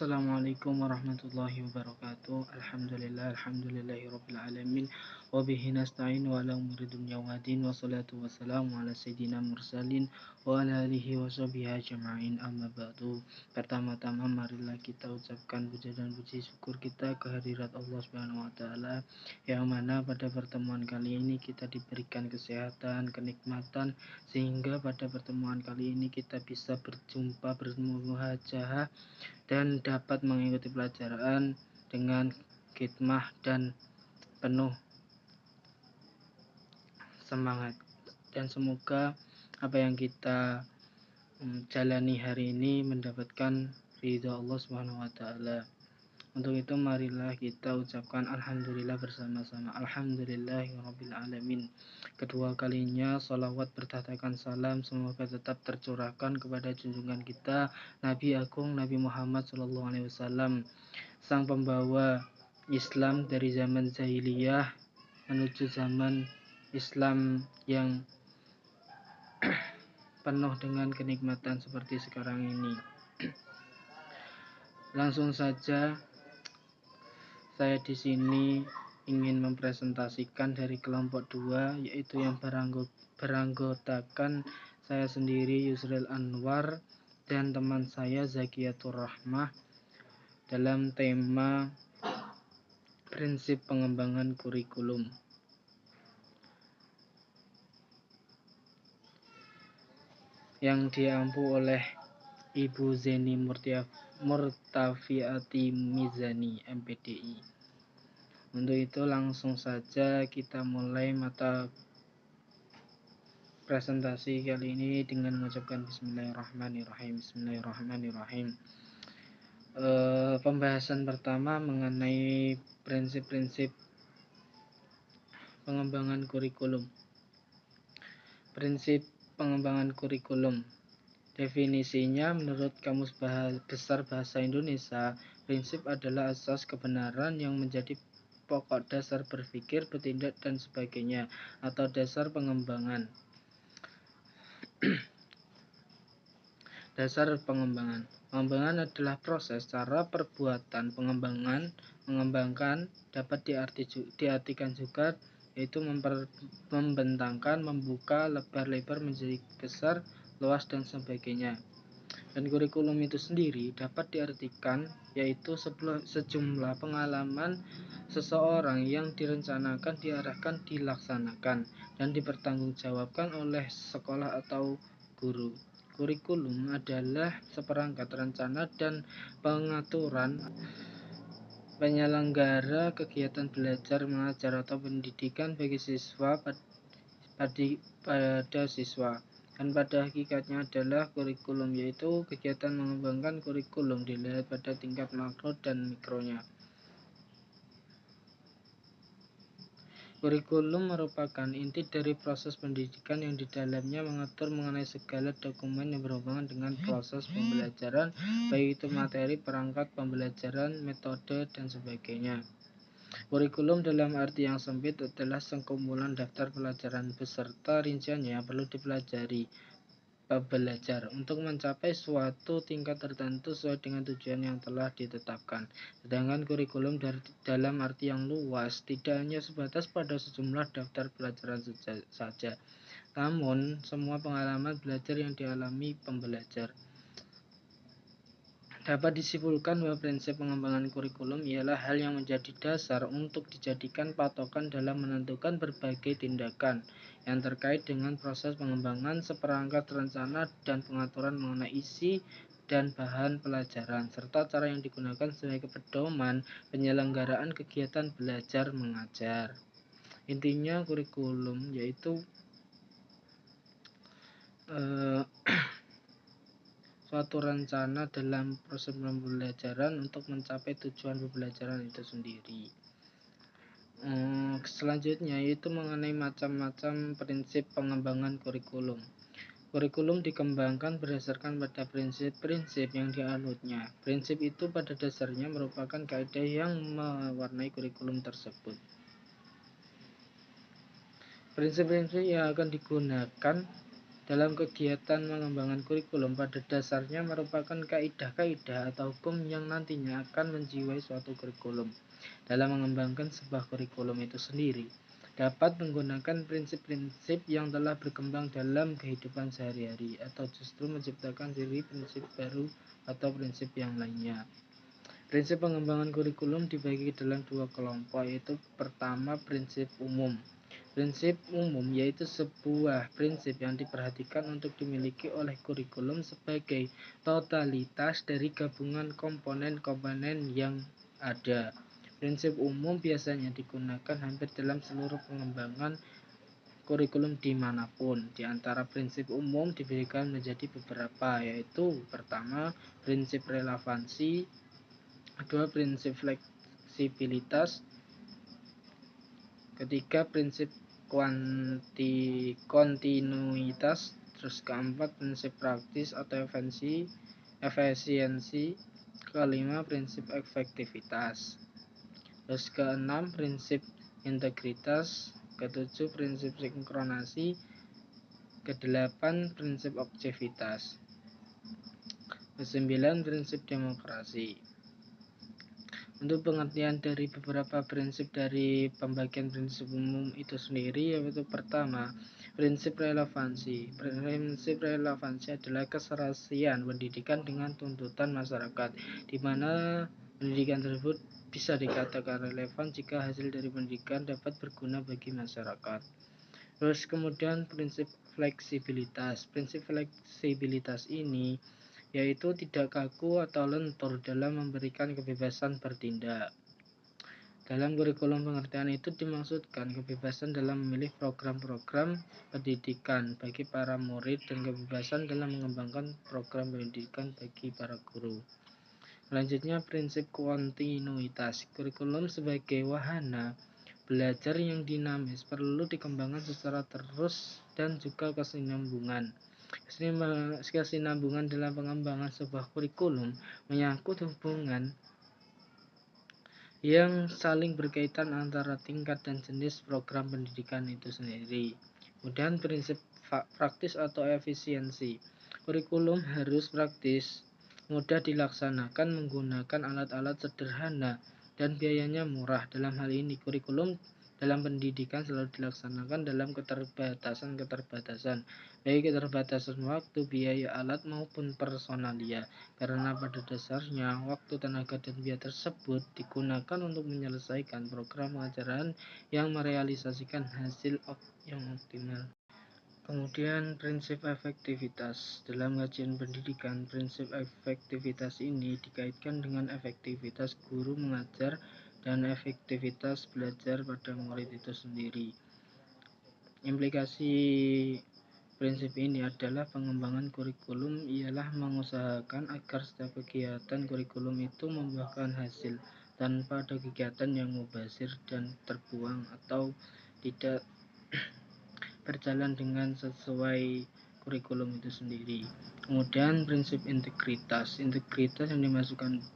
Assalamualaikum warahmatullahi wabarakatuh. Alhamdulillahirabbil alamin wa bihi nasta'in wa ala umuri dunya waddin wa salatu wassalamu ala sayyidina mursalin wa ala alihi wa sahbihi ajma'in amma ba'du. Pertama-tama marilah kita ucapkan puja dan puji syukur kita kehadirat Allah Subhanahu wa taala yang mana pada pertemuan kali ini kita diberikan kesehatan, kenikmatan sehingga pada pertemuan kali ini kita bisa berjumpa bermuhajahah dan dapat mengikuti pelajaran dengan khidmah dan penuh semangat. Dan semoga apa yang kita jalani hari ini mendapatkan ridha Allah Subhanahu wa taala. Untuk itu marilah kita ucapkan alhamdulillah bersama-sama. Alhamdulillahirabbil alamin. Kedua kalinya salawat bertahtakan salam semoga tetap tercurahkan kepada junjungan kita Nabi Agung Nabi Muhammad SAW, sang pembawa Islam dari zaman jahiliyah menuju zaman Islam yang penuh dengan kenikmatan seperti sekarang ini. Langsung saja saya di sini ingin mempresentasikan dari kelompok 2, yaitu yang beranggotakan saya sendiri Yusril Anwar dan teman saya Zakiyatur Rahmah dalam tema prinsip pengembangan kurikulum yang diampu oleh Ibu Zeni Murtafiati Mizani MPDI. Untuk itu langsung saja kita mulai mata presentasi kali ini dengan mengucapkan Bismillahirrahmanirrahim. Pembahasan pertama mengenai prinsip-prinsip pengembangan kurikulum. Prinsip pengembangan kurikulum. Definisinya menurut Kamus Besar Bahasa Indonesia, prinsip adalah asas kebenaran yang menjadi pokok dasar berpikir, bertindak, dan sebagainya, atau dasar pengembangan. Dasar pengembangan. Pengembangan adalah proses, cara, perbuatan. Mengembangkan dapat diartikan juga yaitu membentangkan, membuka, lebar-lebar menjadi besar, luas, dan sebagainya. Dan kurikulum itu sendiri dapat diartikan yaitu sejumlah pengalaman seseorang yang direncanakan, diarahkan, dilaksanakan, dan dipertanggungjawabkan oleh sekolah atau guru. Kurikulum adalah seperangkat rencana dan pengaturan penyelenggara kegiatan belajar, mengajar, atau pendidikan bagi siswa pada siswa. Dan pada hakikatnya adalah kurikulum, yaitu kegiatan mengembangkan kurikulum dilihat pada tingkat makro dan mikronya. Kurikulum merupakan inti dari proses pendidikan yang di dalamnya mengatur mengenai segala dokumen yang berhubungan dengan proses pembelajaran, baik itu materi, perangkat pembelajaran, metode, dan sebagainya. Kurikulum dalam arti yang sempit adalah sekumpulan daftar pelajaran beserta rinciannya yang perlu dipelajari pembelajar untuk mencapai suatu tingkat tertentu sesuai dengan tujuan yang telah ditetapkan. Sedangkan kurikulum dalam arti yang luas tidak hanya sebatas pada sejumlah daftar pelajaran saja, namun semua pengalaman belajar yang dialami pembelajar. Dapat disimpulkan bahwa prinsip pengembangan kurikulum ialah hal yang menjadi dasar untuk dijadikan patokan dalam menentukan berbagai tindakan yang terkait dengan proses pengembangan seperangkat rencana dan pengaturan mengenai isi dan bahan pelajaran, serta cara yang digunakan sebagai pedoman penyelenggaraan kegiatan belajar mengajar. Intinya kurikulum yaitu suatu rencana dalam proses pembelajaran untuk mencapai tujuan pembelajaran itu sendiri. Selanjutnya yaitu mengenai macam-macam prinsip pengembangan kurikulum. Kurikulum dikembangkan berdasarkan pada prinsip-prinsip yang dianutnya. Prinsip itu pada dasarnya merupakan kaidah yang mewarnai kurikulum tersebut. Prinsip-prinsip yang akan digunakan dalam kegiatan mengembangkan kurikulum pada dasarnya merupakan kaidah-kaidah atau hukum yang nantinya akan menjiwai suatu kurikulum. Dalam mengembangkan sebuah kurikulum itu sendiri, dapat menggunakan prinsip-prinsip yang telah berkembang dalam kehidupan sehari-hari atau justru menciptakan diri prinsip baru atau prinsip yang lainnya. Prinsip pengembangan kurikulum dibagi dalam dua kelompok, yaitu pertama prinsip umum. Prinsip umum yaitu sebuah prinsip yang diperhatikan untuk dimiliki oleh kurikulum sebagai totalitas dari gabungan komponen-komponen yang ada. Prinsip umum biasanya digunakan hampir dalam seluruh pengembangan kurikulum dimanapun. Di antara prinsip umum diberikan menjadi beberapa, yaitu pertama prinsip relevansi, kedua prinsip fleksibilitas, ketiga prinsip kontinuitas, terus keempat prinsip praktis atau efisiensi, kelima prinsip efektivitas, terus keenam prinsip integritas, ketujuh prinsip sinkronasi, kedelapan prinsip objektivitas, kesembilan prinsip demokrasi. Untuk pengertian dari beberapa prinsip dari pembagian prinsip umum itu sendiri, yaitu pertama, prinsip relevansi. Prinsip relevansi adalah keserasian pendidikan dengan tuntutan masyarakat, di mana pendidikan tersebut bisa dikatakan relevan jika hasil dari pendidikan dapat berguna bagi masyarakat. Terus kemudian prinsip fleksibilitas. Prinsip fleksibilitas ini yaitu tidak kaku atau lentur dalam memberikan kebebasan bertindak. Dalam kurikulum pengertian itu dimaksudkan kebebasan dalam memilih program-program pendidikan bagi para murid dan kebebasan dalam mengembangkan program pendidikan bagi para guru. Selanjutnya prinsip kontinuitas. Kurikulum sebagai wahana belajar yang dinamis perlu dikembangkan secara terus dan juga kesinambungan. Kesinambungan dalam pengembangan sebuah kurikulum menyangkut hubungan yang saling berkaitan antara tingkat dan jenis program pendidikan itu sendiri. Kemudian prinsip praktis atau efisiensi. Kurikulum harus praktis, mudah dilaksanakan, menggunakan alat-alat sederhana, dan biayanya murah. Dalam hal ini, kurikulum dalam pendidikan selalu dilaksanakan dalam keterbatasan, baik keterbatasan waktu, biaya alat, maupun personalia, karena pada dasarnya waktu, tenaga, dan biaya tersebut digunakan untuk menyelesaikan program pengajaran yang merealisasikan hasil yang optimal. Kemudian prinsip efektivitas. Dalam kajian pendidikan, prinsip efektivitas ini dikaitkan dengan efektivitas guru mengajar dan efektivitas belajar pada murid itu sendiri. Implikasi prinsip ini adalah pengembangan kurikulum ialah mengusahakan agar setiap kegiatan kurikulum itu membuahkan hasil tanpa ada kegiatan yang mubazir dan terbuang atau tidak berjalan dengan sesuai kurikulum itu sendiri. Kemudian prinsip integritas. Integritas yang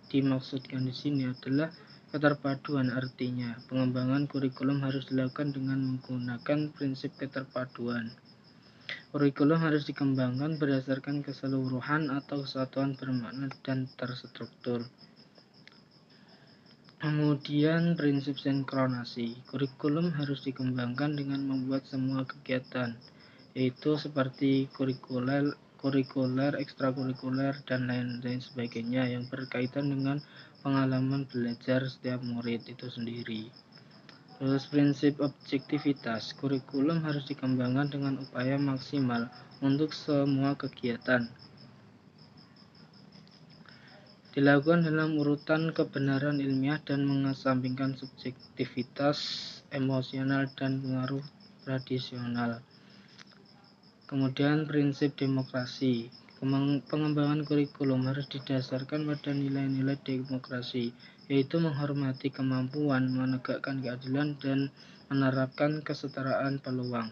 dimaksudkan di sini adalah keterpaduan. Artinya, pengembangan kurikulum harus dilakukan dengan menggunakan prinsip keterpaduan. Kurikulum harus dikembangkan berdasarkan keseluruhan atau kesatuan bermakna dan terstruktur. Kemudian prinsip sinkronasi. Kurikulum harus dikembangkan dengan membuat semua kegiatan, yaitu seperti kurikuler, ekstrakurikuler, dan lain-lain sebagainya yang berkaitan dengan pengalaman belajar setiap murid itu sendiri. Terus prinsip objektivitas. Kurikulum harus dikembangkan dengan upaya maksimal untuk semua kegiatan, dilakukan dalam urutan kebenaran ilmiah dan mengesampingkan subjektivitas emosional dan pengaruh tradisional. Kemudian prinsip demokrasi. Pengembangan kurikulum harus didasarkan pada nilai-nilai demokrasi, yaitu menghormati kemampuan, menegakkan keadilan, dan menerapkan kesetaraan peluang.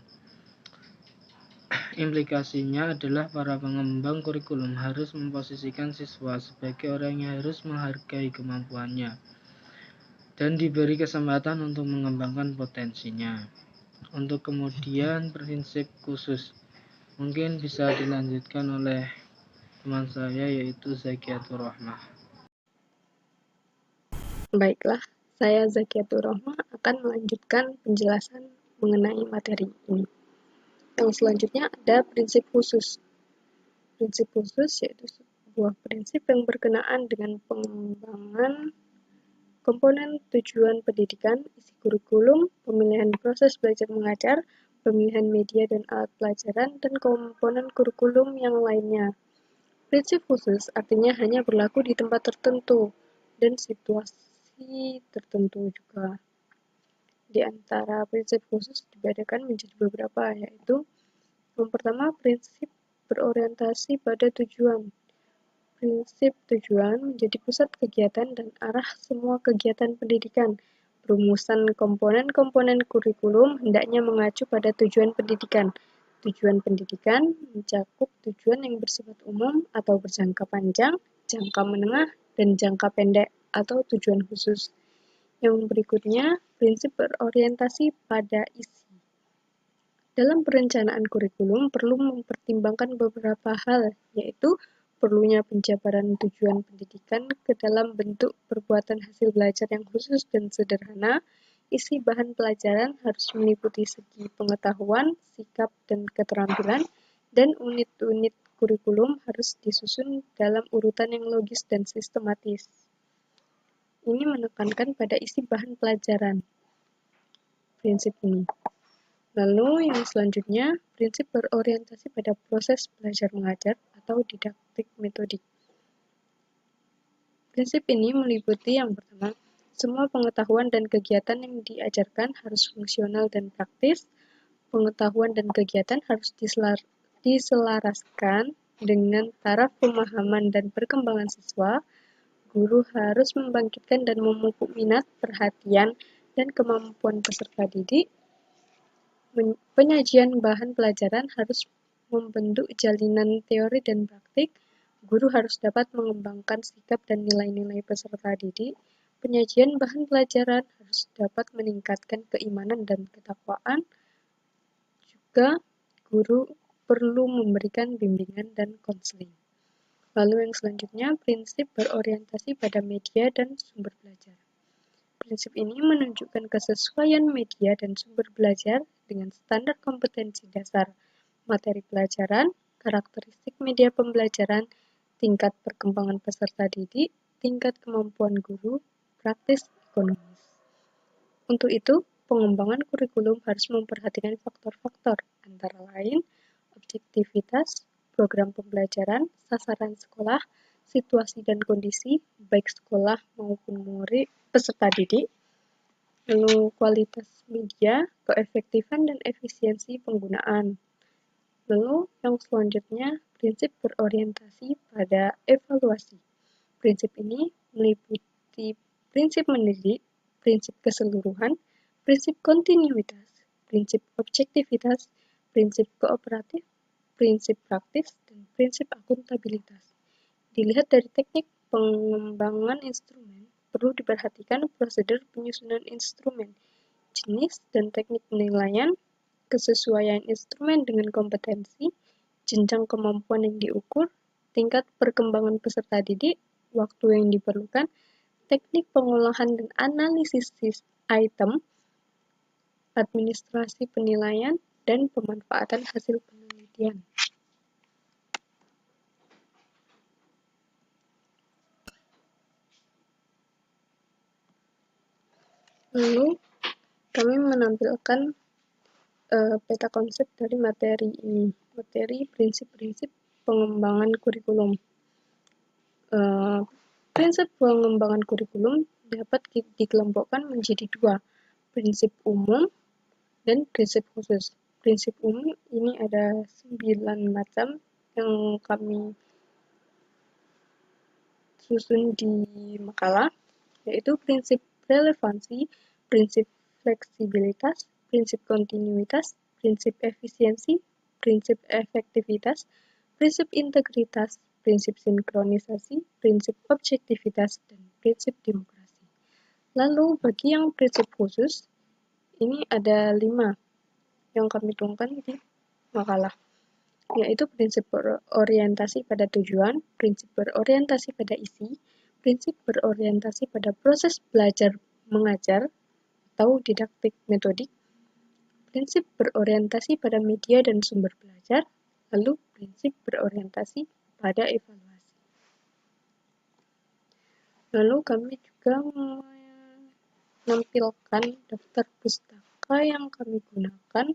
Implikasinya adalah para pengembang kurikulum harus memposisikan siswa sebagai orang yang harus menghargai kemampuannya dan diberi kesempatan untuk mengembangkan potensinya. Untuk kemudian prinsip khusus. Mungkin bisa dilanjutkan oleh teman saya, yaitu Zakiatur Rahmah. Baiklah, saya Zakiatur Rahmah akan melanjutkan penjelasan mengenai materi ini. Yang selanjutnya ada prinsip khusus. Prinsip khusus yaitu sebuah prinsip yang berkenaan dengan pengembangan komponen tujuan pendidikan, isi kurikulum, pemilihan proses belajar mengajar, pemilihan media dan alat pelajaran, dan komponen kurikulum yang lainnya. Prinsip khusus artinya hanya berlaku di tempat tertentu dan situasi tertentu juga. Di antara prinsip khusus dibedakan menjadi beberapa, yaitu yang pertama, prinsip berorientasi pada tujuan. Prinsip tujuan menjadi pusat kegiatan dan arah semua kegiatan pendidikan. Perumusan komponen-komponen kurikulum hendaknya mengacu pada tujuan pendidikan. Tujuan pendidikan mencakup tujuan yang bersifat umum atau berjangka panjang, jangka menengah, dan jangka pendek atau tujuan khusus. Yang berikutnya, prinsip berorientasi pada isi. Dalam perencanaan kurikulum perlu mempertimbangkan beberapa hal, yaitu perlunya penjabaran tujuan pendidikan ke dalam bentuk perbuatan hasil belajar yang khusus dan sederhana. Isi bahan pelajaran harus meliputi segi pengetahuan, sikap, dan keterampilan, dan unit-unit kurikulum harus disusun dalam urutan yang logis dan sistematis. Ini menekankan pada isi bahan pelajaran. Prinsip ini. Lalu yang selanjutnya, prinsip berorientasi pada proses belajar mengajar atau didaktik metodik. Prinsip ini meliputi yang pertama, semua pengetahuan dan kegiatan yang diajarkan harus fungsional dan praktis. Pengetahuan dan kegiatan harus diselaraskan dengan taraf pemahaman dan perkembangan siswa. Guru harus membangkitkan dan memupuk minat, perhatian, dan kemampuan peserta didik. Penyajian bahan pelajaran harus membentuk jalinan teori dan praktik. Guru harus dapat mengembangkan sikap dan nilai-nilai peserta didik. Penyajian bahan pelajaran harus dapat meningkatkan keimanan dan ketakwaan. Juga guru perlu memberikan bimbingan dan konseling. Lalu yang selanjutnya, prinsip berorientasi pada media dan sumber belajar. Prinsip ini menunjukkan kesesuaian media dan sumber belajar dengan standar kompetensi dasar materi pelajaran, karakteristik media pembelajaran, tingkat perkembangan peserta didik, tingkat kemampuan guru, praktis ekonomis. Untuk itu, pengembangan kurikulum harus memperhatikan faktor-faktor, antara lain objektivitas, program pembelajaran, sasaran sekolah, situasi dan kondisi, baik sekolah maupun murid, peserta didik, lalu kualitas media, keefektifan dan efisiensi penggunaan. Lalu yang selanjutnya, prinsip berorientasi pada evaluasi. Prinsip ini meliputi prinsip mendidik, prinsip keseluruhan, prinsip kontinuitas, prinsip objektivitas, prinsip kooperatif, prinsip praktis, dan prinsip akuntabilitas. Dilihat dari teknik pengembangan instrumen, perlu diperhatikan prosedur penyusunan instrumen, jenis dan teknik penilaian, kesesuaian instrumen dengan kompetensi, jenjang kemampuan yang diukur, tingkat perkembangan peserta didik, waktu yang diperlukan, teknik pengolahan dan analisis item, administrasi penilaian, dan pemanfaatan hasil penelitian. Lalu, kami menampilkan peta konsep dari materi ini, materi prinsip-prinsip pengembangan kurikulum. Prinsip pengembangan kurikulum dapat dikelompokkan menjadi dua, prinsip umum dan prinsip khusus. Prinsip umum ini ada 9 macam yang kami susun di makalah, yaitu prinsip relevansi, prinsip fleksibilitas, prinsip kontinuitas, prinsip efisiensi, prinsip efektivitas, prinsip integritas, prinsip sinkronisasi, prinsip objektivitas, dan prinsip demokrasi. Lalu bagi yang prinsip khusus, ini ada 5 yang kami tuangkan di makalah. yaitu prinsip berorientasi pada tujuan, prinsip berorientasi pada isi, prinsip berorientasi pada proses belajar mengajar atau didaktik metodik, prinsip berorientasi pada media dan sumber belajar, lalu prinsip berorientasi pada evaluasi. Lalu kami juga menampilkan daftar pustaka yang kami gunakan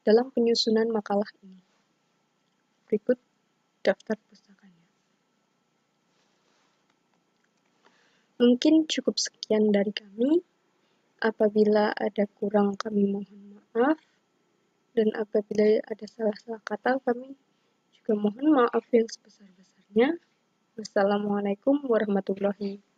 dalam penyusunan makalah ini. Berikut daftar pustakanya. Mungkin cukup sekian dari kami. Apabila ada kurang kami mohon maaf, dan apabila ada salah-salah kata kami juga mohon maaf yang sebesar-besarnya. Wassalamualaikum warahmatullahi wabarakatuh.